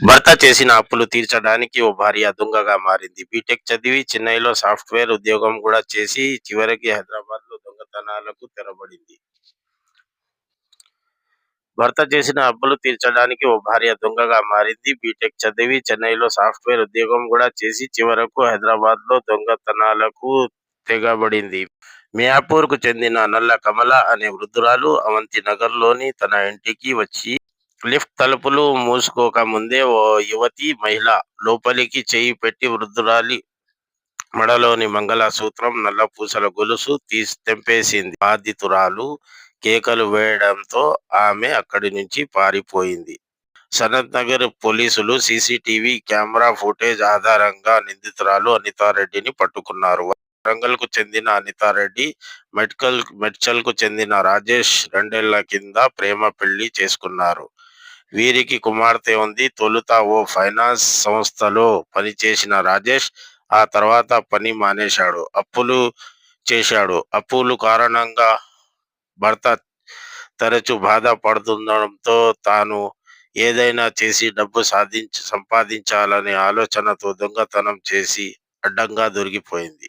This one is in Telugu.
భర్త చేసిన అప్పులు తీర్చడానికి ఓ భార్య దొంగగా మారింది. బీటెక్ చదివి చెన్నైలో సాఫ్ట్‌వేర్ ఉద్యోగం గూడా చేసి చివరికి హైదరాబాద్‌లో దొంగతనాలకు తెరబడింది. భర్త చేసిన అప్పులు తీర్చడానికి ఓ భార్య దొంగగా మారింది. బీటెక్ చదివి చెన్నైలో సాఫ్ట్‌వేర్ ఉద్యోగం గూడా చేసి చివరకు హైదరాబాద్‌లో దొంగతనాలకు తెగబడింది. మియాపూర్‌కు చెందిన నల్ల కమల అనే వృద్ధురాలు అవంతి నగర్‌లోని తన ఇంటికి వచ్చి లిఫ్ట్ తలుపులు మూసుకోక ముందే ఓ యువతి మహిళ లోపలికి చెయ్యి పెట్టి వృద్ధురాలి మెడలోని మంగళసూత్రం, నల్లపూసల గొలుసు తెంపేసింది. బాధితురాలు కేకలు వేయడంతో ఆమె అక్కడి నుంచి పారిపోయింది. సనత్ నగర్ పోలీసులు సీసీటీవీ కెమెరా ఫుటేజ్ ఆధారంగా నిందితురాలు అనితారెడ్డిని పట్టుకున్నారు. వరంగల్‌కు చెందిన అనితారెడ్డి, మేడ్చల్‌కు చెందిన రాజేష్ 2 ఏళ్ల కింద ప్రేమ పెళ్లి చేసుకున్నారు. వీరికి కుమార్తె ఉంది. తొలుత ఓ ఫైనాన్స్ సంస్థలో పనిచేసిన రాజేష్ ఆ తర్వాత పని మానేశాడు. అప్పులు చేశాడు. అప్పులు కారణంగా భర్త తరచూ బాధపడుతుండడంతో తాను ఏదైనా చేసి డబ్బు సంపాదించాలనే ఆలోచనతో దొంగతనం చేసి అడ్డంగా దొరికిపోయింది.